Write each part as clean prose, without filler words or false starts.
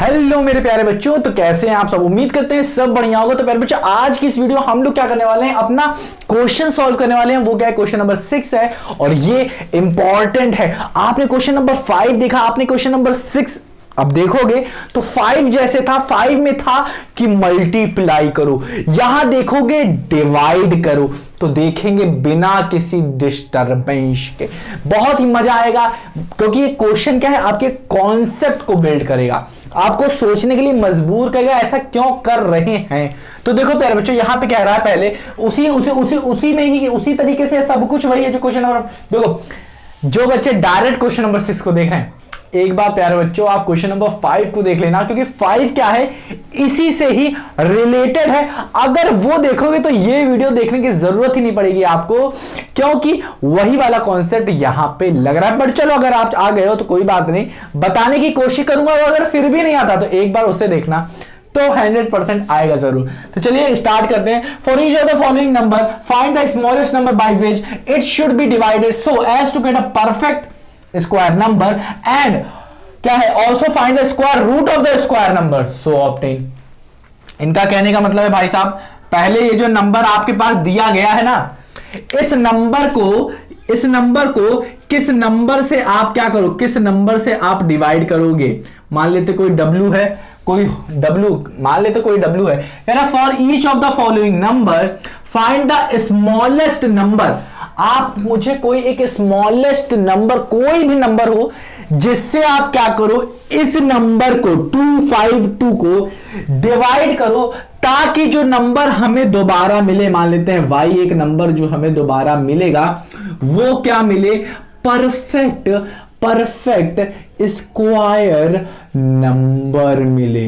Hello मेरे प्यारे बच्चों, तो कैसे हैं आप सब। उम्मीद करते हैं सब बढ़िया होगा। तो प्यारे बच्चों, आज की इस वीडियो में हम लोग क्या करने वाले हैं, अपना क्वेश्चन सॉल्व करने वाले हैं। वो क्या है, क्वेश्चन नंबर 6 है और ये इंपॉर्टेंट है। आपने क्वेश्चन नंबर 5 देखा, आपने क्वेश्चन नंबर 6 अब देखोगे तो 5 जैसे था। 5 में था कि मल्टीप्लाई करो, यहां देखोगे डिवाइड करो, तो देखेंगे बिना किसी डिस्टरबेंस के। बहुत ही मजा आएगा, क्योंकि ये क्वेश्चन क्या है, आपके कॉन्सेप्ट को बिल्ड करेगा, आपको सोचने के लिए मजबूर करेगा, ऐसा क्यों कर रहे हैं। तो देखो प्यारे बच्चों, यहां पे कह रहा है पहले उसी में ही, उसी तरीके से सब कुछ वही है जो क्वेश्चन नंबर। देखो, जो बच्चे डायरेक्ट क्वेश्चन नंबर 6 को देख रहे हैं, एक बार प्यारे बच्चों आप क्वेश्चन नंबर 5 को देख लेना, क्योंकि 5 क्या है, इसी से ही रिलेटेड है। अगर वो देखोगे तो ये वीडियो देखने की जरूरत ही नहीं पड़ेगी आपको, क्योंकि वही वाला कॉन्सेप्ट यहां पे लग रहा है। बट चलो, अगर आप आ गए हो तो कोई बात नहीं, बताने की कोशिश करूंगा। अगर फिर भी नहीं आता तो एक बार उसे देखना, तो 100% आएगा जरूर। तो चलिए स्टार्ट करते हैं। For each of the following number find the smallest number by which it should be divided so as to get a perfect square number and क्या है, also find the square root of the square number so obtain. इनका कहने का मतलब है भाई साहब, पहले ये जो नंबर आपके पास दिया गया है ना, इस नंबर को किस नंबर से आप क्या करो, किस नंबर से आप डिवाइड करोगे। मान लेते कोई W है, कोई W मान लेते कोई W है, यानी for each of the following number find the smallest number. आप मुझे कोई एक स्मॉलेस्ट नंबर, कोई भी नंबर हो, जिससे आप क्या करो, इस नंबर को 252 को डिवाइड करो, ताकि जो नंबर हमें दोबारा मिले, मान लेते हैं y एक नंबर जो हमें दोबारा मिलेगा, वो क्या मिले, परफेक्ट स्क्वायर नंबर मिले।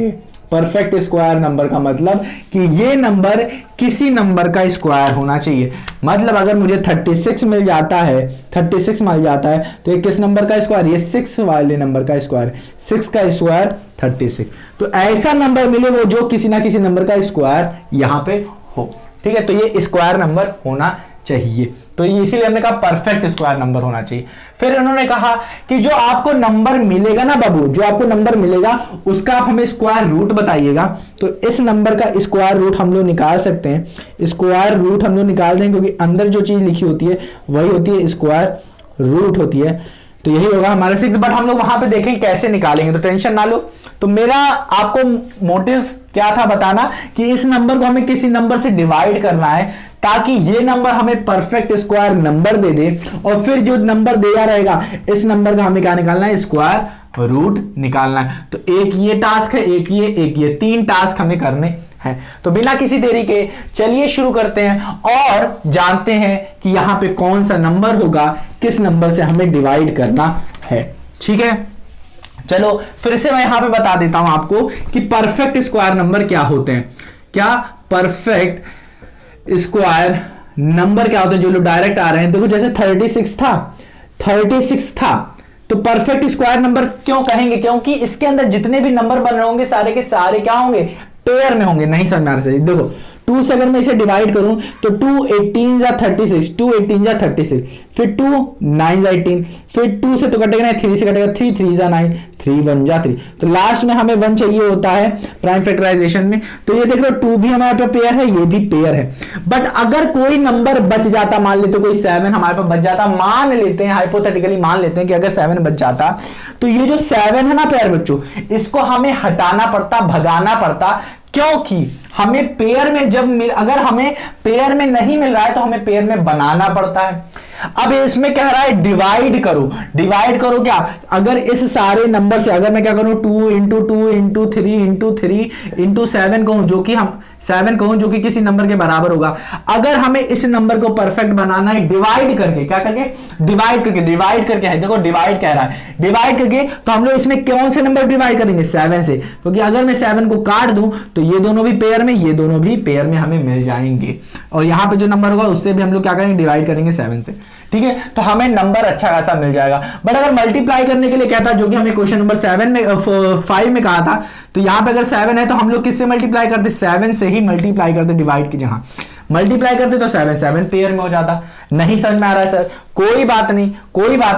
परफेक्ट स्क्वायर नंबर का मतलब कि ये नंबर किसी नंबर का स्क्वायर होना चाहिए। मतलब अगर मुझे 36 मिल जाता है, 36 मिल जाता है, तो ये किस नंबर का स्क्वायर, ये 6 वाले नंबर का स्क्वायर, 6 का स्क्वायर 36। तो ऐसा नंबर मिले वो जो किसी ना किसी नंबर का स्क्वायर यहां पे हो। ठीक है, तो ये स्क्वायर नंबर होना चाहिए। तो इसीलिए हमने कहा परफेक्ट स्क्वायर नंबर होना चाहिए। फिर उन्होंने कहा कि जो आपको नंबर मिलेगा ना बाबू, जो आपको नंबर मिलेगा उसका आप हमें स्क्वायर रूट बताइएगा। तो इस नंबर का स्क्वायर रूट हम लोग निकाल सकते हैं, स्क्वायर रूट हम लोग निकाल दें, क्योंकि अंदर जो चीज लिखी होती है वही होती है स्क्वायर रूट होती है। तो यही होगा हमारा 6, बट हम लोग वहां पे देखेंगे कैसे निकालेंगे, तो टेंशन ना लो। तो मेरा आपको मोटिव क्या था बताना, कि इस नंबर को हमें किसी नंबर से डिवाइड करना है, ताकि ये नंबर हमें परफेक्ट स्क्वायर नंबर दे दे, और फिर जो नंबर दिया रहेगा इस नंबर का हमें क्या निकालना है, स्क्वायर रूट निकालना है। तो एक ये टास्क है, एक ये 3 टास्क हमें करने हैं। तो बिना किसी देरी के चलिए शुरू करते हैं और जानते हैं कि यहां पे कौन सा नंबर होगा, किस नंबर से हमें डिवाइड करना है। ठीक है, चलो फिर से मैं यहां पे बता देता हूं आपको कि परफेक्ट स्क्वायर नंबर क्या होते हैं। क्या परफेक्ट स्क्वायर नंबर क्या होते हैं, जो लोग डायरेक्ट आ रहे हैं। देखो जैसे 36 था, तो परफेक्ट स्क्वायर नंबर क्यों कहेंगे, क्योंकि इसके अंदर जितने भी नंबर बन रहे होंगे सारे के सारे क्या होंगे, पेयर में होंगे। नहीं समझ में आ रहा है, देखो 2 से अगर मैं इसे डिवाइड करूं तो 2 18 जा 36, 2 18 जा 36, फिर 2 9 जा 18, फिर 2 से तो कटेगा नहीं, 3 से कटेगा, 3 3 जा 9, 3 1 जा 3। तो लास्ट में हमें 1 चाहिए होता है प्राइम फैक्टराइजेशन में। तो ये देख लो 2 भी हमारे पास पेयर है, ये भी पेयर है। बट अगर कोई नंबर बच जाता, मान लेते कोई 7 हमारे पास बच जाता, मान लेते हैं हाइपोथेटिकली, मान लेते हैं कि अगर 7 बच जाता, तो ये जो 7 है ना प्यारे बच्चों, इसको हमें हटाना पड़ता, भगाना पड़ता, क्योंकि हमें पेयर में अगर हमें पेयर में नहीं मिल रहा है तो हमें पेयर में बनाना पड़ता है। अब इसमें कह रहा है डिवाइड करो क्या, अगर इस सारे नंबर से अगर मैं क्या करूं, 2 इंटू 2 इंटू 3 इंटू 3 इंटू 7 कहूं, जो कि हम 7 कहूं जो कि किसी नंबर के बराबर होगा। अगर हमें इस नंबर को परफेक्ट बनाना है, डिवाइड करके, क्या करके, डिवाइड करके है, देखो डिवाइड कह रहा है, डिवाइड करके, तो हम लोग इसमें कौन से नंबर डिवाइड करेंगे, 7 से, क्योंकि अगर मैं 7 को काट दूं तो ये दोनों भी पेयर में, ये दोनों भी पेयर में हमें मिल जाएंगे, और यहां पे जो नंबर होगा उससे भी हम लोग क्या करेंगे, डिवाइड करेंगे 7 से। ठीक है, तो हमें नंबर अच्छा खासा मिल जाएगा। बट अगर मल्टीप्लाई करने के लिए कहता, जो कि हमें क्वेश्चन नंबर 5 में कहा था, तो यहां पे अगर 7 है तो हम लोग किससे मल्टीप्लाई करते, 7 से ही मल्टीप्लाई करते, डिवाइड की जहां मल्टीप्लाई करते तो 7 पेयर में हो जाता। नहीं समझ में आ रहा है सर, कोई बात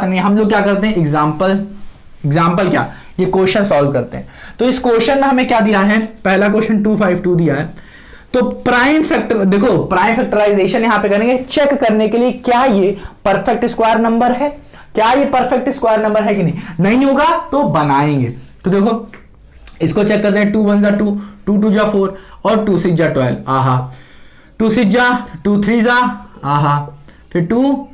नहीं, हम लोग क्या करते हैं, एग्जाम्पल क्या, ये क्वेश्चन सॉल्व करते हैं। तो इस क्वेश्चन में हमें क्या दिया है, पहला क्वेश्चन 252 दिया है। तो प्राइम फैक्टर, देखो प्राइम फैक्टराइजेशन यहां पे करेंगे चेक करने के लिए क्या ये परफेक्ट स्क्वायर नंबर है, क्या ये परफेक्ट स्क्वायर नंबर है कि नहीं। नहीं होगा तो बनाएंगे। तो देखो इसको चेक करते हैं, 2 1 जा 2, 2 2 जा 4 और 2 6 जा 12, आहा 2 6 जा 2 3 जा, आहा फिर 2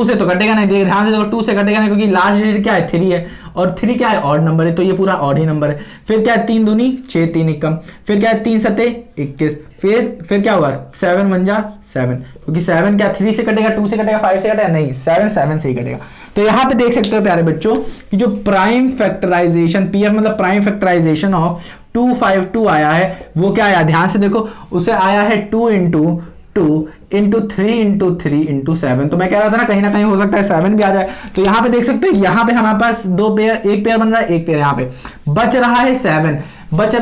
से तो कटेगा नहीं, देख ध्यान से देखो 2 से कटेगा नहीं, क्योंकि लास्ट डिजिट क्या है 3 है और 3 क्या है ऑड नंबर है, तो ये पूरा ऑड ही नंबर है। फिर क्या है 3 दूनी 6, 3 1 कम, फिर क्या है 3 सते 21, फिर क्या होगा 7 1 जा 7, क्योंकि 7 क्या 3 से कटेगा, 2 से कटेगा, 5 से कटेगा नहीं, 7 से ही कटेगा। तो यहां पे देख सकते हो प्यारे बच्चों कि जो प्राइम फैक्टराइजेशन पीएफ मतलब प्राइम फैक्टराइजेशन ऑफ 252 आया है वो क्या आया, ध्यान से देखो उसे आया है 2 इंटू 2 इंटू 3 इंटू 3 इंटू 7। तो मैं कह रहा था ना कहीं हो सकता है 7 भी आ जाए। तो यहां पे देख सकते हो यहां पे हमारे पास 2 पेयर, एक पेयर बन रहा है, एक पेयर यहां पे बच रहा है 7 बच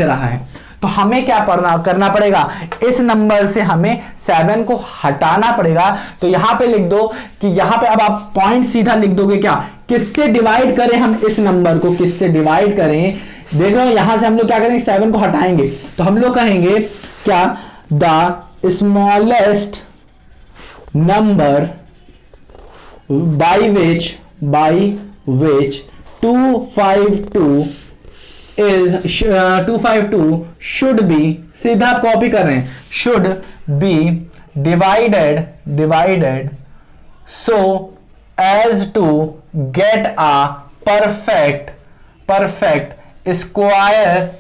रहा है। तो हमें क्या करना पड़ेगा, इस नंबर से हमें 7 को हटाना पड़ेगा। तो यहां पे लिख दो कि यहां पे अब आप पॉइंट सीधा लिख दोगे, क्या किससे डिवाइड करें हम इस नंबर को, किससे डिवाइड करें। देख लो यहां से हम लोग क्या करेंगे 7 को हटाएंगे, तो हम लोग कहेंगे क्या the smallest number by which 252 should be, सीधा आप कॉपी कर रहे हैं, should be divided so as to get a perfect square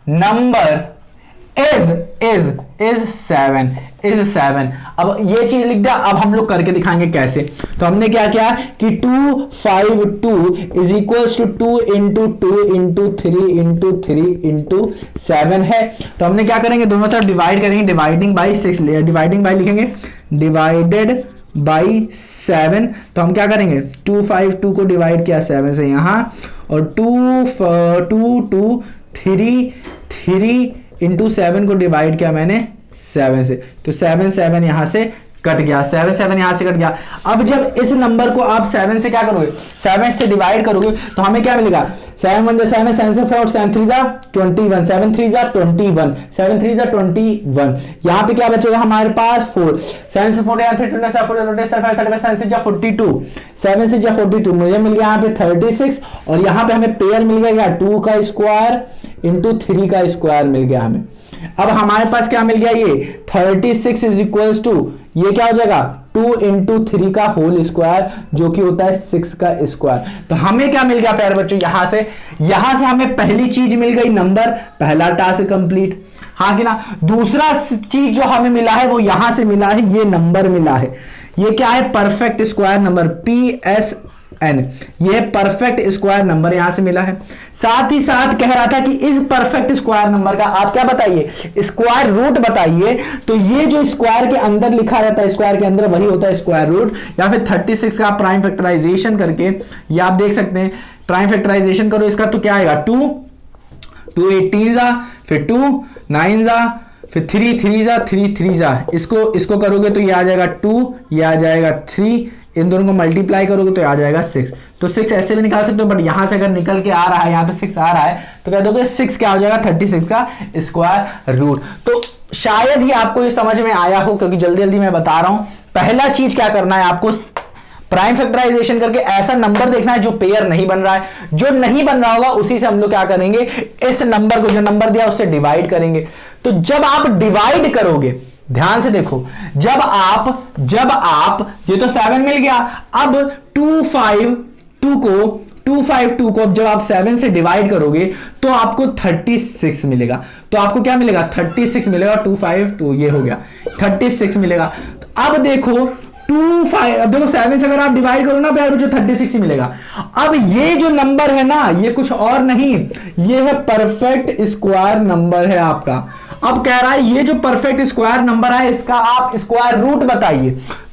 number is 7। अब ये चीज लिख दिया। अब हम लोग करके दिखाएंगे कैसे। तो हमने क्या किया कि 252 is equals to 2 into 2 into 3 into 3 into 7 है। तो हमने क्या करेंगे, दोनों तरफ डिवाइड करेंगे, डिवाइडिंग बाई 6, डिवाइडिंग बाई लिखेंगे डिवाइडेड बाई 7। तो हम क्या करेंगे 252 को डिवाइड किया 7 से यहां, और 3 इंटू 7 को डिवाइड किया मैंने 7 से। तो 7 यहां से कट गया, 7 यहां से कट गया। अब जब इस नंबर को आप 7 से क्या करोगे, 7 से डिवाइड करोगे तो हमें क्या मिलेगा, 7 1 7 7 से 4 7 3 जा 21 7 3 जा 21 7 3 जा 21। यहां पे क्या बचेगा हमारे पास 4, 7 से 4 3 2 7 4 5 35 7 से जा 42, 7 से जा 42 मुझे मिल गया यहाँ पे 36, और यहाँ पे हमें पेयर मिल गया 2 का स्क्वायर इंटू 3 का स्क्वायर मिल गया हमें। अब हमारे पास क्या मिल गया, ये 36 इज इक्वल्स टू, ये क्या हो जाएगा 2 इंटू 3 का होल स्क्वायर, जो कि होता है 6 का स्क्वायर। तो हमें क्या मिल गया प्यारे बच्चों, यहां से हमें पहली चीज मिल गई नंबर, पहला टास्क कंप्लीट, हाँ कि ना। दूसरा चीज जो हमें मिला है वो यहां से मिला है, ये नंबर मिला है, ये क्या है परफेक्ट स्क्वायर नंबर PSN, ये परफेक्ट स्क्वायर नंबर यहां से मिला है। साथ ही साथ कह रहा था कि इस परफेक्ट स्क्वायर नंबर का आप क्या बताइए, स्क्वायर रूट बताइए। तो ये जो स्क्वायर के अंदर लिखा रहता है, स्क्वायर के अंदर वही होता है स्क्वायर रूट, या फिर 36 का प्राइम फैक्टराइजेशन करके, ये आप देख सकते हैं प्राइम फैक्टराइजेशन करो इसका तो क्या आएगा 2 18 जा, फिर 2 9 जा, फिर 3 3 जा 3 3 जा, इसको करोगे तो ये आ जाएगा 2, ये आ जाएगा 3, इन दोनों को मल्टीप्लाई करोगे तो आ जाएगा 6। तो 6 ऐसे भी निकाल सकते हो, बट यहां से अगर निकल के आ रहा है, यहां पे 6 आ रहा है, तो कह दोगे 6 क्या हो जाएगा 36 का स्क्वायर रूट। तो शायद ही आपको ये समझ में आया हो, क्योंकि जल्दी जल्दी मैं बता रहा हूं। पहला चीज क्या करना है आपको, प्राइम फैक्टराइजेशन करके ऐसा नंबर देखना है जो पेयर नहीं बन रहा है, जो नहीं बन रहा होगा उसी से हम लोग क्या करेंगे, इस नंबर को जो नंबर दिया उससे डिवाइड करेंगे। तो जब आप डिवाइड करोगे, ध्यान से देखो, जब आप ये तो 7 मिल गया, अब 252 को जब आप 7 से डिवाइड करोगे तो आपको 36 मिलेगा। तो आपको क्या मिलेगा 36 मिलेगा, 252 ये हो गया 36 मिलेगा। तो अब देखो 7 से अगर आप डिवाइड करो ना प्यार, जो 36 ही मिलेगा। अब ये जो नंबर है ना, ये कुछ और नहीं, ये है परफेक्ट स्क्वायर नंबर है आपका। अब कह रहा है ये जो परफेक्ट स्क्वायर नंबर है, इसका आप स्क्वायर रूट बताइए।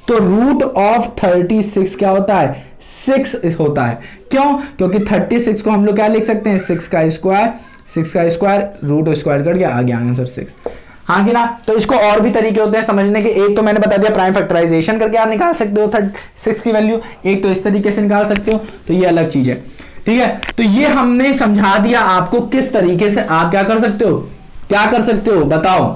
तो रूट ऑफ 36 क्या होता है 6 होता है। क्यों, क्योंकि 36 को हम लोग क्या लिख सकते हैं 6 का स्क्वायर रूट स्क्वायर कर गया, आ गया आंसर 6, हाँ कि ना। तो इसको और भी तरीके होते हैं समझने के। एक तो मैंने बता दिया प्राइम फैक्टराइजेशन करके आप निकाल सकते हो 6 की वैल्यू, एक तो इस तरीके से निकाल सकते हो, तो ये अलग चीज है। ठीक है, तो ये हमने समझा दिया आपको किस तरीके से आप क्या कर सकते हो, क्या कर सकते हो बताओ।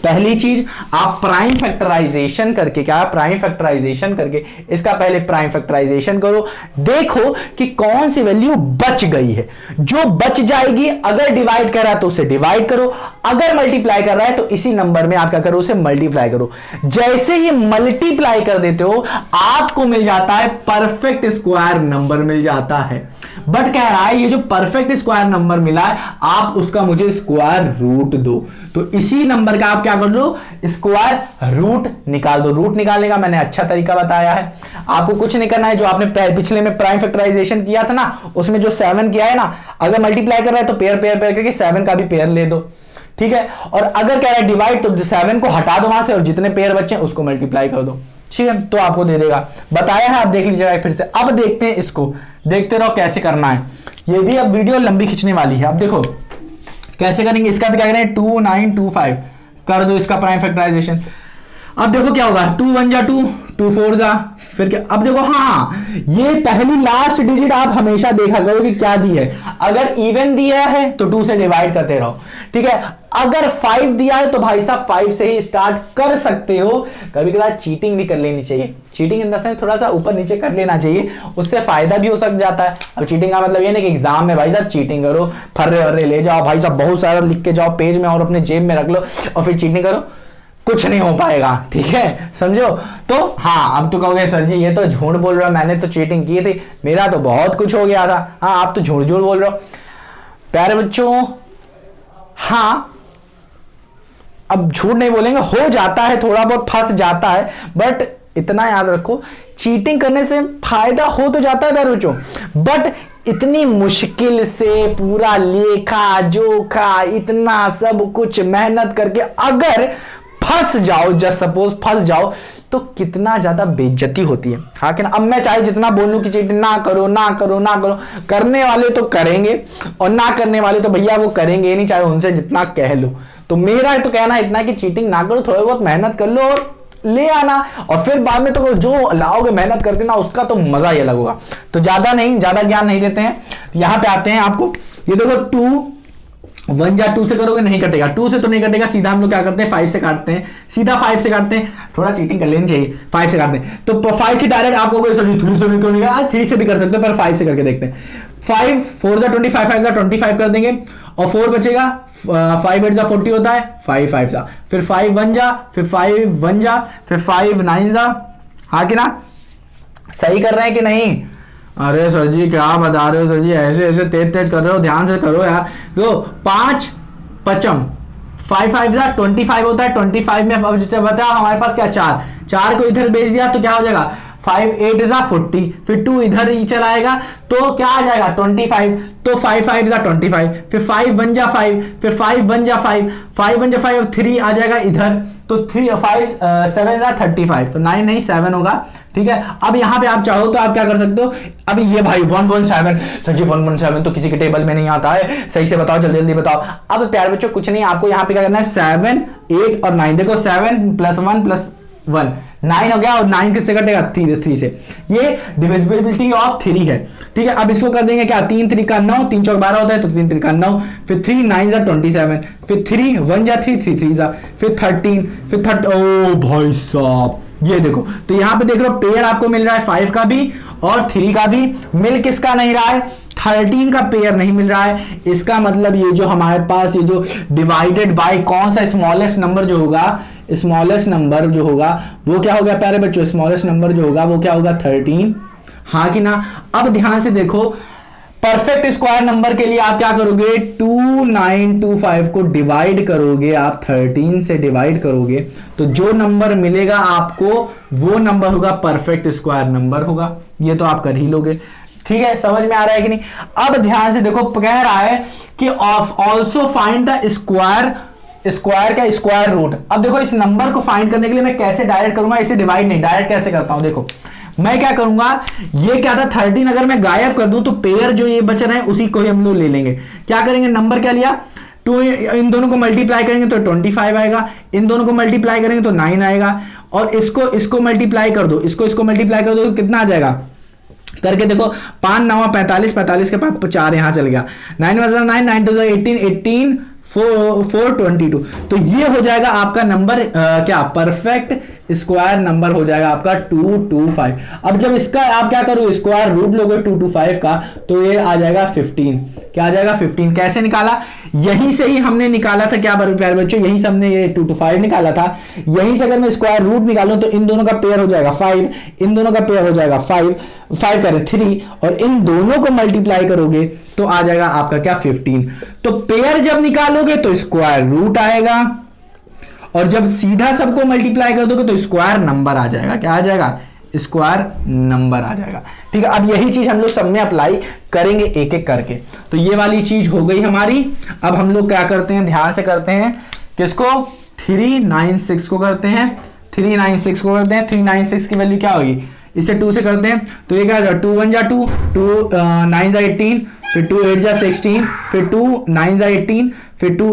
पहली चीज आप प्राइम फैक्टराइजेशन करके, क्या प्राइम फैक्टराइजेशन करके इसका पहले प्राइम फैक्टराइजेशन करो, देखो कि कौन सी वैल्यू बच गई है। जो बच जाएगी, अगर डिवाइड कर रहा है तो उसे डिवाइड करो, अगर मल्टीप्लाई कर रहा है तो इसी नंबर में आप क्या करो, उसे मल्टीप्लाई करो। जैसे ही मल्टीप्लाई कर देते हो आपको मिल जाता है परफेक्ट स्क्वायर नंबर मिल जाता है। बट कह रहा है ये जो परफेक्ट स्क्वायर नंबर मिला है आप उसका मुझे स्क्वायर रूट दो, तो इसी नंबर का आप क्या कर लो, स्क्वायर रूट निकाल दो। रूट निकालने का मैंने अच्छा तरीका बताया है, आपको कुछ नहीं करना है। जो आपने पिछले में प्राइम फैक्टराइजेशन किया था ना, उसमें जो 7 किया है ना, अगर मल्टीप्लाई कर रहा है तो पेयर पेयर पेयर करके 7 का भी पेयर ले दो, ठीक है। और अगर कह रहा है डिवाइड तो 7 को हटा दो वहां से और जितने पेयर बचे उसको मल्टीप्लाई कर दो, ठीक है, तो आपको दे देगा। बताया है, आप देख लीजिएगा फिर से। अब देखते हैं इसको, देखते रहो कैसे करना है। ये भी अब वीडियो लंबी खींचने वाली है। अब देखो कैसे करेंगे, इसका भी क्या करें, 2925 कर दो इसका प्राइम फैक्टराइजेशन। अब देखो क्या होगा, 2 1 जा 2, 2 4 जा, फिर क्या। अब देखो हाँ, ये पहली लास्ट डिजिट आप हमेशा देखा करो कि क्या दी है। अगर इवन दिया है तो 2 से डिवाइड करते रहो, ठीक है। अगर 5 दिया है तो भाई साहब 5 से ही स्टार्ट कर सकते हो। कभी कभार चीटिंग भी कर लेनी चाहिए, चीटिंग इन द सेंस थोड़ा सा ऊपर नीचे कर लेना चाहिए, उससे फायदा भी हो सक जाता है। अब चीटिंग का मतलब ये नहीं कि एग्जाम में भाई साहब चीटिंग करो, फर्रे वर्रे ले जाओ भाई साहब, बहुत सारा लिख के जाओ पेज में और अपने जेब में रख लो और फिर चीटिंग करो, कुछ नहीं हो पाएगा, ठीक है, समझो। तो हाँ, अब तो कहोगे सर जी ये तो झूठ बोल रहा है, मैंने तो चीटिंग की थी, मेरा तो बहुत कुछ हो गया था। हाँ, आप तो झूठ झूठ बोल रहे हो प्यारे बच्चों। हाँ, अब झूठ नहीं बोलेंगे, हो जाता है, थोड़ा बहुत फंस जाता है, बट इतना याद रखो चीटिंग करने से फायदा हो तो जाता है प्यारे बच्चों, बट इतनी मुश्किल से पूरा लेखा जोखा इतना सब कुछ मेहनत करके अगर फंस जाओ, जस्ट सपोज फंस जाओ, तो कितना ज्यादा बेइज्जती होती है। हाँ कि ना। अब मैं चाहे जितना बोलूं कि चीटिंग ना करो ना करो ना करो, करने वाले तो करेंगे और ना करने वाले तो भैया वो करेंगे ही नहीं, चाहे उनसे जितना कह लो। तो मेरा तो कहना इतना कि चीटिंग ना करो, थोड़ी बहुत मेहनत कर लो और ले आना, और फिर बाद में तो जो लाओगे मेहनत करके ना उसका तो मजा ही अलग होगा। तो ज्यादा नहीं, ज्यादा ज्ञान नहीं देते हैं, यहां पे आते हैं आपको। ये देखो 2 1 जा 2 से करोगे नहीं कटेगा, 2 से तो नहीं कटेगा, सीधा हम लोग क्या करते हैं 5 से काटते हैं, सीधा 5 से काटते हैं, थोड़ा चीटिंग कर लेनी चाहिए, 5 से काटते हैं। तो 5 से डायरेक्ट आपको 3 से नहीं करेगा, 3 से भी कर सकते हो, पर 5 से करके देखते हैं। 5 4 जा 25, 5 जा 25 कर देंगे और 4 बचेगा, 5 8 जा 40 होता है, 5 5 जा, फिर 5 1 जा, फिर 5 1 जा, फिर 5 9 जा। हाँ कि ना, सही कर रहे हैं कि नहीं? अरे सर जी क्या बता रहे हो सर जी, ऐसे ऐसे तेज तेज कर रहे हो, ध्यान से करो यार। तो 5 पचम 5 5 जा 25 होता है, 25 में अब बताओ हमारे पास क्या 4 को इधर भेज दिया तो क्या हो जाएगा 5 8 जा 40, फिर 2 इधर ही चलाएगा तो क्या आ जाएगा 25, तो 5 5 जा 25, फिर 5 1 जा 5, फिर 5 1 जा 5, 5 1 जा 5 और 3 आ जाएगा इधर, तो 3 5 7 जा 35, तो 9 नहीं 7 होगा, ठीक है। अब यहां पे आप चाहो तो आप क्या कर सकते हो, अब ये भाई 117 सर जी 117 तो किसी के टेबल में नहीं आता है, सही से बताओ, जल्दी जल्दी बताओ। अब प्यारे बच्चों कुछ नहीं, आपको यहाँ पे क्या करना है 7 8 और 9, देखो 7 + 1 + 1 9 हो गया, और 9 किससे कटेगा 3 से, ये डिविजिबिलिटी ऑफ 3 है, ठीक है। अब इसको कर देंगे क्या 3 3 का 9, 3 चौक 12 होता है, तो 3 3 का 9, फिर 3 9 जा 27, फिर 3 1 जा 3 3 3 जा, फिर 13, फिर 30। ओ भाई साहब ये देखो, तो यहां पे देख लो पेयर आपको मिल रहा है 5 का भी और 3 का भी, मिल किसका नहीं रहा है 13 का पेयर नहीं मिल रहा है। इसका मतलब ये जो हमारे पास ये जो डिवाइडेड बाय कौन सा स्मॉलेस्ट नंबर जो होगा, स्मॉलेस्ट नंबर जो होगा वो क्या हो गया प्यारे बच्चों, स्मॉलेस्ट नंबर जो होगा वो क्या होगा 13, हाँ कि ना। अब ध्यान से देखो, परफेक्ट स्क्वायर नंबर के लिए आप क्या करोगे 2925 को डिवाइड करोगे, आप 13 से डिवाइड करोगे तो जो नंबर मिलेगा आपको वो नंबर होगा परफेक्ट स्क्वायर नंबर होगा, ये तो आप कर ही लोगे, ठीक है। समझ में आ रहा है कि नहीं? अब ध्यान से देखो, कह रहा है कि ऑल्सो फाइंड द स्क्वायर का स्क्वायर रूट। अब देखो इस नंबर को फाइंड करने के लिए मैं कैसे डायरेक्ट करूंगा, इसे डिवाइड नहीं डायरेक्ट कैसे करता हूं, देखो मैं क्या करूंगा, ये क्या था 13 अगर मैं गायब कर दूं तो पेयर जो ये बच रहे हैं उसी को ही हम लोग ले लेंगे। क्या करेंगे, नंबर क्या लिया 2, इन दोनों को मल्टीप्लाई करेंगे तो 25 आएगा, इन दोनों को मल्टीप्लाई करेंगे तो 9 आएगा, और इसको मल्टीप्लाई कर दो, इसको मल्टीप्लाई कर दो तो कितना आ जाएगा करके देखो, 5 9 45, 45 के पास 4 यहां चल गया, 9 1 9, 9 2 18, 18 422। तो ये हो जाएगा आपका नंबर क्या परफेक्ट स्क्वायर नंबर हो जाएगा आपका 225। अब जब इसका आप क्या करो स्क्वायर रूट लोगे 225 का, तो ये आ जाएगा 15। क्या आ जाएगा 15। कैसे निकाला, यहीं से ही हमने निकाला था, क्या प्यारे बच्चों, यहीं से हमने ये 225 निकाला था। यहीं से अगर मैं स्क्वायर रूट निकालूं तो इन दोनों का पेयर हो जाएगा 5, इन दोनों का पेयर हो जाएगा 5 करें 3, और इन दोनों को मल्टीप्लाई करोगे तो आ जाएगा आपका क्या 15। तो पेयर जब निकालोगे तो स्क्वायर रूट आएगा, और जब सीधा सबको मल्टीप्लाई कर दोगे तो स्क्वायर नंबर आ जाएगा। क्या आ जाएगा, स्क्वायर नंबर आ जाएगा। ठीक है, अब यही चीज हम लोग सब में अप्लाई करेंगे एक एक करके। तो ये वाली चीज हो गई हमारी। अब हम लोग क्या करते हैं, ध्यान से करते हैं, किसको 396 को करते हैं, 396 को करते हैं। 396 की वैल्यू क्या होगी, इसे 2 से करते हैं तो ये क्या होगा, 2 1 जा 2, 2 9 जा 18, फिर 2 8 जा 16, फिर 2 9 जा 18, फिर 2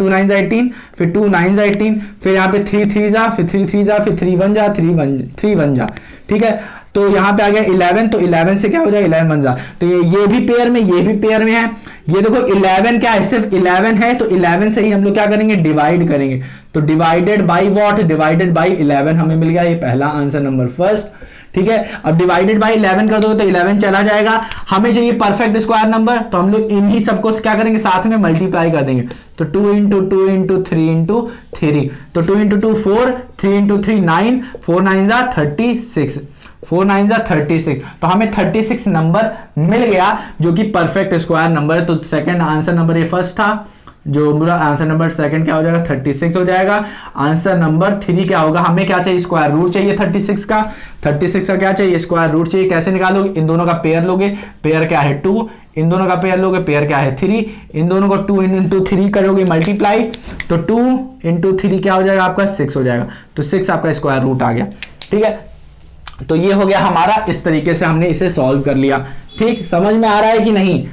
9 जा 18, फिर 2 9 जा 18, फिर यहाँ पे 3 3 जा, फिर 3 3 जा, फिर 3 1 जा, 3 1 जा। ठीक है, तो यहाँ पे आ गया 11, तो 11 से क्या हो जाएगा 11 1 जा, तो ये भी पेयर में, ये भी पेयर में है। ये देखो 11 क्या है, सिर्फ 11 है, तो 11 से ही हम लोग क्या करेंगे, डिवाइड करेंगे। तो divided by what, divided by 11 हमें मिल गया, ये पहला आंसर नंबर फर्स्ट। ठीक है, अब डिवाइडेड बाई 11 कर दो तो 11 चला जाएगा। हमें चाहिए परफेक्ट स्क्वायर नंबर, तो हम लोग इन्हीं सबको क्या करेंगे, साथ में मल्टीप्लाई कर देंगे। तो 2 इंटू 2 इंटू 3 इंटू 3, तो 2 इंटू 2 4, 3 इंटू 3 9, 4 9 जा 36, 4 9 जा 36। तो हमें 36 नंबर मिल गया, जो कि परफेक्ट स्क्वायर नंबर है। तो सेकंड आंसर नंबर ये फर्स्ट था, जो मेरा आंसर नंबर सेकंड क्या हो जाएगा 36 हो जाएगा। आंसर नंबर 3 क्या होगा, हमें क्या चाहिए, स्क्वायर रूट चाहिए 36 का। 36 का क्या चाहिए, स्क्वायर रूट चाहिए। कैसे निकालोगे, इन दोनों का पेयर लोगे, पेयर क्या है 2, इन दोनों का पेयर लोगे, पेयर क्या है 3, इन दोनों को 2 इंटू 3 करोगे मल्टीप्लाई, तो 2 इंटू 3 क्या हो जाएगा आपका 6 हो जाएगा। तो 6 आपका स्क्वायर रूट आ गया। ठीक है, तो ये हो गया हमारा, इस तरीके से हमने इसे सॉल्व कर लिया। ठीक, समझ में आ रहा है कि नहीं।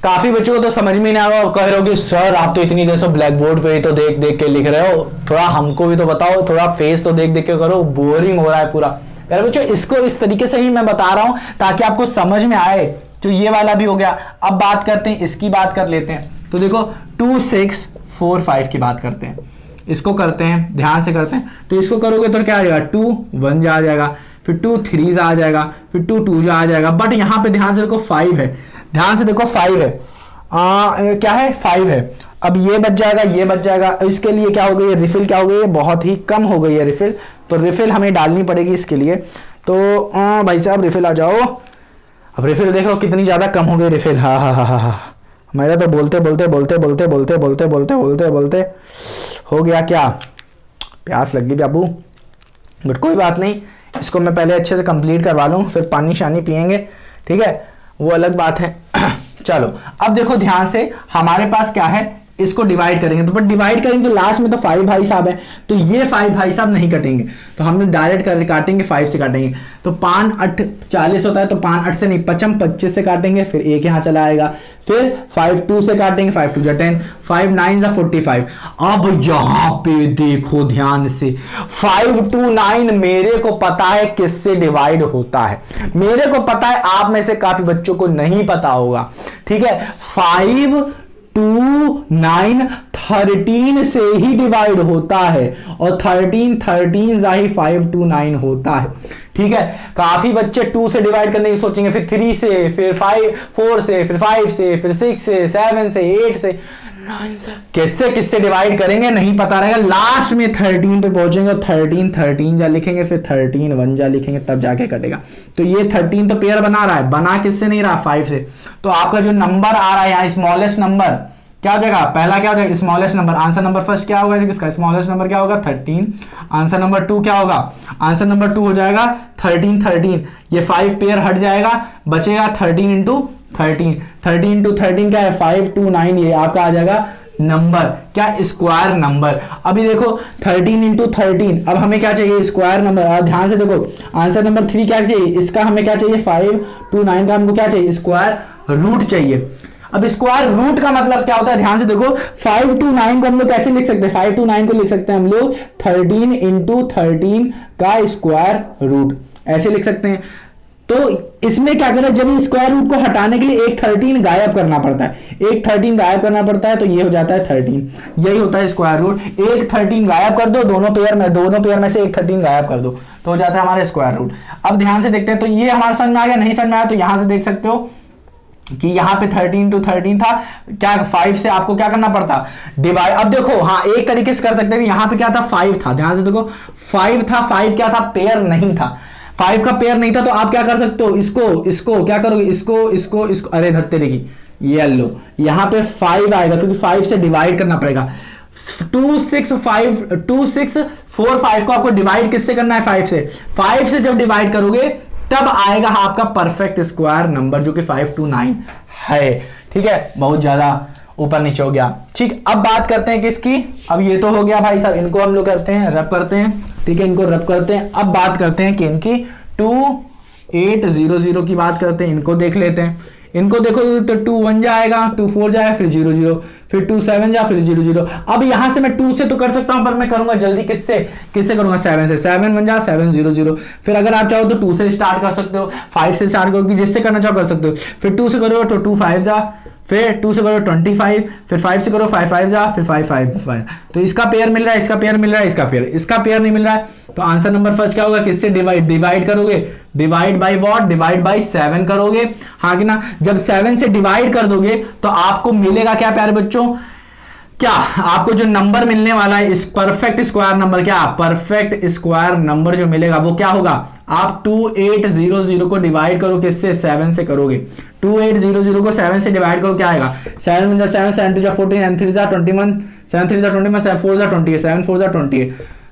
काफी बच्चों को तो समझ में नहीं आ रहा, कह रहे हो कि सर आप तो इतनी देर से ब्लैक बोर्ड पे ही तो देख देख के लिख रहे हो, थोड़ा हमको भी तो बताओ, थोड़ा फेस तो देख देख के करो, बोरिंग हो रहा है पूरा। यार बच्चों इसको इस तरीके से ही मैं बता रहा हूं ताकि आपको समझ में आए। तो ये वाला भी हो गया। अब बात करते हैं, इसकी बात कर लेते हैं। तो देखो 2 6 4 5 की बात करते हैं, इसको करते हैं, ध्यान से करते हैं। तो इसको करोगे तो क्या आ जाएगा, 2 1 जा आ जाएगा, फिर 2 3 जा आ जाएगा, फिर 2 2 जा आ जाएगा। बट यहां पे ध्यान से देखो 5 है, ध्यान से देखो 5 है, क्या है 5 है। अब ये बच जाएगा, ये बच जाएगा। इसके लिए क्या हो गई, रिफिल क्या हो गई है, बहुत ही कम हो गई है रिफिल, तो रिफिल हमें डालनी पड़ेगी इसके लिए। तो भाई साहब रिफिल आ जाओ। अब रिफिल देखो कितनी ज्यादा कम हो गई रिफिल। हाँ हाँ हाँ हाँ हाँ, मेरा तो बोलते बोलते बोलते बोलते बोलते बोलते बोलते बोलते बोलते हो गया क्या, प्यास लग गई बाबू। बट कोई बात नहीं, इसको मैं पहले अच्छे से कंप्लीट करवा लूँ, फिर पानी शानी पियेंगे। ठीक है, वो अलग बात है। चलो अब देखो ध्यान से, हमारे पास क्या है, इसको डिवाइड करेंगे। तो बट डिवाइड करेंगे तो लास्ट में तो 5 भाई साहब है, तो ये 5 भाई साहब नहीं कटेंगे, तो हम लोग डायरेक्ट काटेंगे 5 से काटेंगे। तो 5 8 40 होता है, तो 5 8 से नहीं 5 25 से काटेंगे, फिर एक यहाँ चला आएगा। फिर 5 2 से काटेंगे, 5 2 जा 10, 5 9 जा 45। अब यहाँ पे देखो ध्यान से, 5 2 9 मेरे को पता है किससे डिवाइड होता है, मेरे को पता है, आप में से काफी बच्चों को नहीं पता होगा। ठीक है, 5 2 9 13 से ही डिवाइड होता है, और 13 जा ही 5 2 9 होता है। ठीक है, काफी बच्चे 2 से डिवाइड करने की सोचेंगे, फिर 3 से, फिर 5 4 से, फिर 5 से, फिर 6 से, 7 से, 8 से, 9 से, किससे किससे डिवाइड करेंगे नहीं पता रहेगा। लास्ट में 13 पे पहुंचेंगे, 13 जा लिखेंगे, फिर 13 1 जा लिखेंगे, तब जाके कटेगा। तो ये 13 तो पेयर बना रहा है, बना किससे नहीं रहा, 5 से। तो आपका जो नंबर आ रहा है यहाँ, स्मॉलेस्ट नंबर क्या हो जाएगा, पहला क्या हो जाएगा, smallest number. Answer number first क्या होगा किसका, स्मॉलेस्ट नंबर क्या होगा 13। आंसर नंबर 2 क्या होगा, आंसर नंबर 2 हो जाएगा 13। ये 5 पेयर हट जाएगा, बचेगा 13 इंटू 13। 13 इंटू 13 क्या है, 5 2 9, ये आपका आ जाएगा नंबर, क्या स्क्वायर नंबर। अभी देखो 13 इंटू 13, अब हमें क्या चाहिए, स्क्वायर नंबर। ध्यान से देखो, आंसर नंबर 3 क्या चाहिए, इसका हमें क्या चाहिए, 5 2 9 का हमको क्या चाहिए, स्क्वायर रूट चाहिए। अब स्क्वायर रूट का मतलब क्या होता है, ध्यान से देखो, 5 2 9 को हम लोग कैसे लिख सकते हैं, 5 2 9 को लिख सकते हैं हम लोग 13 इंटू 13 का स्क्वायर रूट, ऐसे लिख सकते हैं। तो इसमें क्या करना है, जब स्क्वायर रूट को हटाने के लिए एक 13 गायब करना पड़ता है, एक 13 गायब करना पड़ता है, तो ये हो जाता है 13। यही होता है स्क्वायर रूट। एक 13 गायब कर दो, दोनों पेयर में से एक 13 गायब कर दो, तो हो जाता है हमारा स्क्वायर रूट। अब ध्यान से देखते हैं, तो ये हमारा समझ में आ गया, नहीं समझ में आया तो यहां से देख सकते हो कि यहाँ पे 13 to 13 था, क्या 5 से आपको क्या करना पड़ता, डिवाइड। अब देखो हाँ, एक तरीके से कर सकते हैं, यहाँ पे क्या था 5 था, ध्यान से देखो 5 था, 5 क्या था, पेयर नहीं था, 5 का पेयर नहीं था, तो आप क्या कर सकते हो, इसको क्या करोगे, इसको अरे धत्ते देखिए ये लो, यहाँ पे 5 आएगा क्योंकि 5 से डिवाइड करना पड़ेगा। 2 6 4 5 को आपको डिवाइड किससे करना है, 5 से जब डिवाइड करोगे तब आएगा आपका परफेक्ट स्क्वायर नंबर, जो कि 529 है। ठीक है, बहुत ज्यादा ऊपर नीचे हो गया। ठीक, अब बात करते हैं किसकी, अब ये तो हो गया भाई साहब, इनको हम लोग करते हैं रब करते हैं, ठीक है, इनको रब करते हैं। अब बात करते हैं कि इनकी 2800 की बात करते हैं, इनको देख लेते हैं। इनको देखो तो 2 1 जाएगा, 2 4 जाएगा, फिर 0 0, फिर 2 7 जा, फिर 0 0। अब यहां से मैं 2 से तो कर सकता हूं, पर मैं करूंगा जल्दी किससे करूंगा, 7 से। 7 1 जा, 7 0 0। फिर अगर आप चाहो तो 2 से स्टार्ट कर सकते हो, 5 से स्टार्ट करोगे, जिससे करना चाहो कर सकते हो। फिर 2 से करोगे तो 2 5 जा, फिर 2 से करो 25, फिर 5 से करो 5 5 जा, फिर 5 5 5। तो इसका पेयर मिल रहा है, इसका पेयर मिल रहा है, इसका पेयर नहीं मिल रहा है, तो आंसर नंबर फर्स्ट क्या होगा, किससे डिवाइड करोगे, divide by what, divide by 7 करोगे, हाँ कि ना। जब 7 से डिवाइड कर दोगे तो आपको मिलेगा क्या प्यारे बच्चों, क्या आपको जो नंबर मिलने वाला है, इस परफेक्ट स्क्वायर नंबर, क्या परफेक्ट स्क्वायर नंबर जो मिलेगा वो क्या होगा, आप 2800 को डिवाइड करो किससे, 7 से करोगे। 2800 को 7 से डिवाइड करो, क्या आएगा, 7 1 7 7 2 14 and 3 21, 7 3 21, 7 4 28, 7 4 28,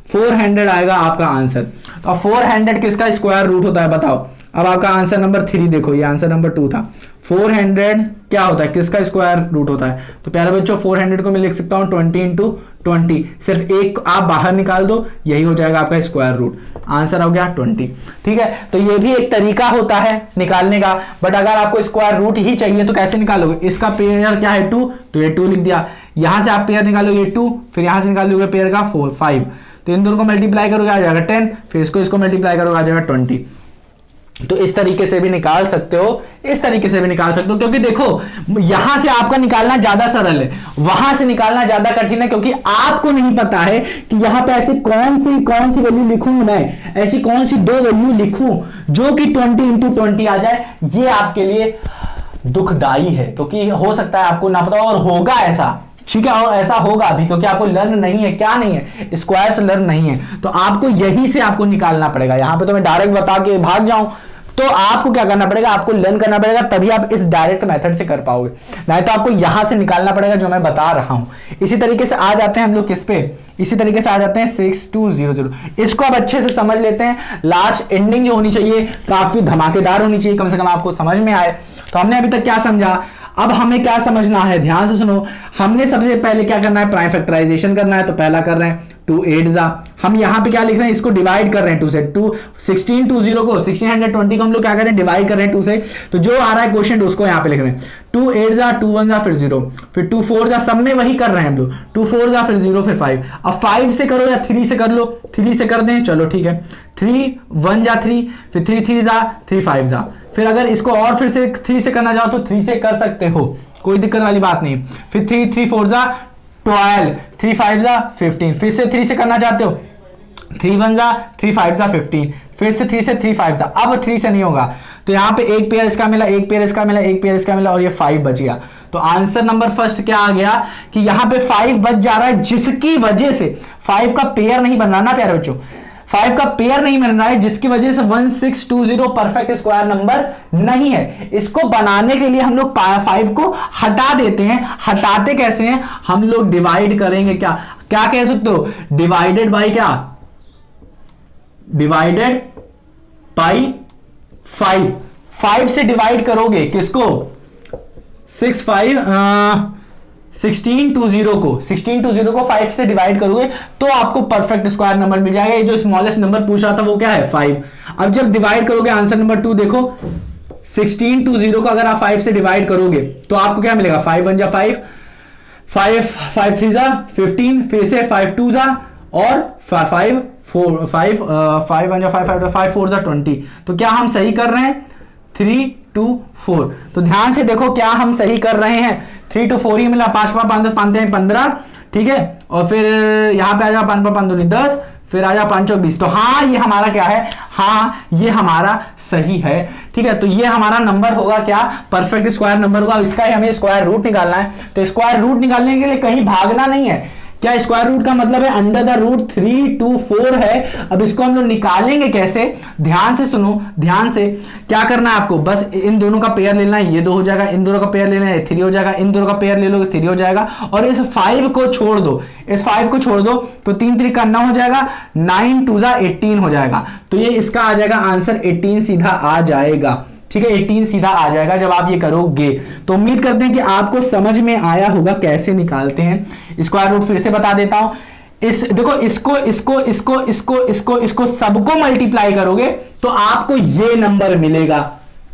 400 आएगा आपका आंसर। तो 400 किसका स्क्वायर रूट होता है बताओ। अब आपका आंसर नंबर 3 देखो, ये आंसर नंबर 2 था। 400 क्या होता है, किसका स्क्वायर रूट होता है, तो प्यारे बच्चों 400 को मैं लिख सकता हूं 20 into 20, सिर्फ एक आप बाहर निकाल दो, यही हो जाएगा आपका स्क्वायर रूट, आंसर हो गया 20। ठीक है, तो ये भी एक तरीका होता है निकालने का, बट अगर आपको स्क्वायर रूट ही चाहिए तो कैसे निकालोगे, इसका पेयर क्या है 2, तो ये 2 लिख दिया, यहां से आप पेयर निकालोगे 2, फिर यहां से निकालोगे पेयर का 4 5, तो इन दोनों को मल्टीप्लाई करोगे आ जाएगा 10, फिर इसको मल्टीप्लाई करोगे आ जाएगा 20। तो इस तरीके से भी निकाल सकते हो, इस तरीके से भी निकाल सकते हो, क्योंकि देखो यहां से आपका निकालना ज्यादा सरल है, वहां से निकालना ज्यादा कठिन है, क्योंकि आपको नहीं पता है कि यहां पे ऐसी कौन सी वैल्यू लिखूं मैं, ऐसी कौन सी 2 वैल्यू लिखूं जो कि 20 into 20 आ जाए। ये आपके लिए दुखदाई है, क्योंकि हो सकता है आपको ना पता और होगा ऐसा, ठीक है, और ऐसा होगा भी, क्योंकि आपको लर्न नहीं है, क्या नहीं है, स्क्वायर से लर्न नहीं है, तो आपको यही से आपको निकालना पड़ेगा। यहां पे तो मैं डायरेक्ट बता के भाग जाऊं, तो आपको क्या करना पड़ेगा, आपको लर्न करना पड़ेगा, तभी आप इस डायरेक्ट मेथड से कर पाओगे, नहीं तो आपको यहां से निकालना पड़ेगा जो मैं बता रहा हूं। इसी तरीके से आ जाते हैं हम लोग किस पे, इसी तरीके से आ जाते हैं 6200। इसको अब अच्छे से समझ लेते हैं, लास्ट एंडिंग जो होनी चाहिए काफी धमाकेदार होनी चाहिए, कम से कम आपको समझ में आए। तो हमने अभी तक क्या समझा, अब हमें क्या समझना है, ध्यान से सुनो। हमने सबसे पहले क्या करना है, प्राइम फैक्टराइजेशन करना है, तो पहला कर रहे हैं 2 8 जा, हम यहां पे क्या लिख रहे हैं, इसको डिवाइड कर रहे हैं 2 से, 1620 को 1620 को हम लोग क्या कर रहे हैं, डिवाइड कर रहे हैं 2 से, तो जो आ रहा है क्वेश्चन उसको यहां पे लिख रहे हैं। 2 8 जा, 2 1 जा, फिर 0, फिर 2 4 जा, सब में वही कर रहे हैं हम लोग, 2 4 जा, फिर 0, फिर 5। अब 5 से करो या 3 से कर लो, 3 से कर दें, चलो ठीक है, 3 1 जा 3, फिर 3 3 जा, 3 5 जा, फिर अगर इसको और फिर से 3 से करना चाहो तो 3 से कर सकते हो, कोई दिक्कत वाली बात नहीं। फिर 3 3 4 जा 12, 3 5 जा 15, फिर से 3 से करना चाहते हो, 3 1 जा, 3 5 जा 15, फिर से 3 से 3 5 जा, अब 3 से नहीं होगा, तो यहां पे एक पेयर इसका मिला, एक पेयर इसका मिला, एक पेयर इसका मिला, और ये 5 बच गया। तो आंसर नंबर फर्स्ट क्या आ गया कि यहां पे 5 बच जा रहा है, जिसकी वजह से 5 का पेयर नहीं बन रहा ना प्यारे बच्चों, 5 का पेयर नहीं बन रहा है, जिसकी वजह से 1620 परफेक्ट स्क्वायर नंबर नहीं है। इसको बनाने के लिए हम लोग 5 को हटा देते हैं। हटाते कैसे हैं, हम लोग डिवाइड करेंगे, क्या क्या कह सकते हो, डिवाइडेड बाई क्या, डिवाइडेड बाई 5। 5 से डिवाइड करोगे किसको, 1620 को 5 से डिवाइड करोगे तो आपको परफेक्ट स्क्वायर नंबर मिल जाएगा। ये जो स्मॉलेस्ट नंबर पूछा था वो क्या है 5। अब जब डिवाइड करोगे आंसर नंबर 2 देखो, 1620 को अगर आप 5 से डिवाइड करोगे तो आपको क्या मिलेगा, 5 1 जा 5, 5 3 जा 15, फिर से 5 2 जा और 5 1 जा 5 5 4 जा 20। तो क्या हम सही कर रहे हैं, 3 to 4। तो ध्यान से देखो क्या हम सही कर रहे हैं, 3 to 4 ही मिला, 5 5 5 15, ठीक है, और फिर यहां पे आ जाओ 5 5 2 10, फिर आ जाओ 5 20। तो हाँ ये हमारा क्या है, हाँ ये हमारा सही है, ठीक है। तो ये हमारा नंबर होगा क्या, परफेक्ट स्क्वायर नंबर होगा। इसका ही हमें स्क्वायर रूट निकालना है। तो स्क्वायर रूट निकालने के लिए कहीं भागना नहीं है। क्या स्क्वायर रूट का मतलब है अंडर द रूट 3 to 4 है। अब इसको हम लोग निकालेंगे कैसे, ध्यान से सुनो, ध्यान से। क्या करना है आपको, बस इन दोनों का पेयर लेना है, ये 2 हो जाएगा, इन दोनों का पेयर लेना है 3 हो जाएगा, इन दोनों का पेयर ले लो 3 हो जाएगा, और इस 5 को छोड़ दो, इस 5 को छोड़ दो, तो 3 3 का 9 हो जाएगा, 9 2 18 हो जाएगा। तो ये इसका आ जाएगा आंसर 18 सीधा आ जाएगा, ठीक है, 18 सीधा आ जाएगा जब आप ये करोगे। तो उम्मीद करते हैं कि आपको समझ में आया होगा कैसे निकालते हैं। स्क्वायर रूट फिर से बता देता हूं, इस देखो इसको इसको इसको इसको इसको इसको सबको मल्टीप्लाई करोगे तो आपको ये नंबर मिलेगा,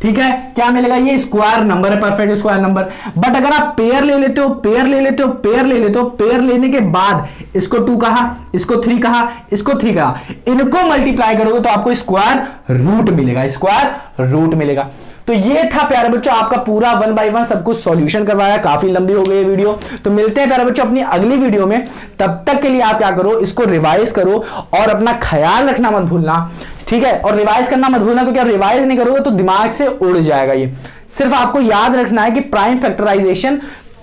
ठीक है। क्या मिलेगा, ये स्क्वायर नंबर है, परफेक्ट स्क्वायर नंबर। बट अगर आप पेयर ले लेते हो, पेयर ले लेते हो, पेयर ले लेते हो, पेयर लेने के बाद इसको 2 कहा, इसको 3 कहा, इसको 3 कहा, इनको मल्टीप्लाई करोगे तो आपको स्क्वायर रूट मिलेगा, स्क्वायर रूट मिलेगा। तो ये था प्यारे बच्चों आपका पूरा 1 by 1 सब कुछ सॉल्यूशन करवाया। काफी लंबी हो गई ये वीडियो, तो मिलते हैं प्यारे बच्चों अपनी अगली वीडियो में। तब तक के लिए आप क्या करो, इसको रिवाइज करो और अपना ख्याल रखना मत भूलना, ठीक है। और रिवाइज करना मत भूलना, क्योंकि रिवाइज नहीं करोगे तो दिमाग से उड़ जाएगा ये। सिर्फ आपको याद रखना है कि प्राइम फैक्टराइजेशन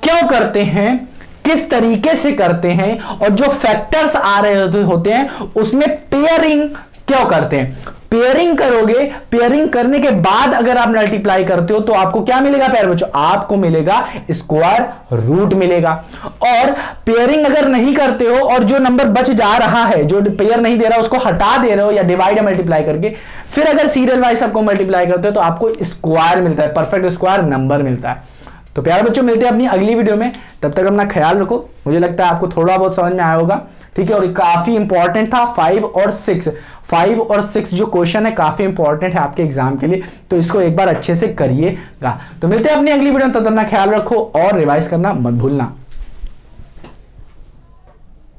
क्यों करते हैं, किस तरीके से करते हैं, और जो फैक्टर्स आ रहे होते हैं उसमें पेयरिंग क्यों करते हैं। पेयरिंग करोगे, पेयरिंग करने के बाद अगर आप मल्टीप्लाई करते हो तो आपको क्या मिलेगा प्यारे बच्चों, आपको मिलेगा स्क्वायर रूट मिलेगा। और पेयरिंग अगर नहीं करते हो और जो नंबर बच जा रहा है, जो पेयर नहीं दे रहा उसको हटा दे रहे हो या डिवाइड या मल्टीप्लाई करके, फिर अगर सीरियल वाइज सबको मल्टीप्लाई करते हो तो आपको स्क्वायर मिलता है, परफेक्ट स्क्वायर नंबर मिलता है। तो प्यारे बच्चों मिलते हैं अपनी अगली वीडियो में, तब तक अपना ख्याल रखो। मुझे लगता है आपको थोड़ा बहुत समझ में आया होगा, ठीक है। और काफी इंपॉर्टेंट था 5 और 6 जो क्वेश्चन है काफी इंपॉर्टेंट है आपके एग्जाम के लिए, तो इसको एक बार अच्छे से करिएगा। तो मिलते हैं अपनी अगली वीडियो में, तब तक अपना ख्याल रखो और रिवाइज करना मत भूलना।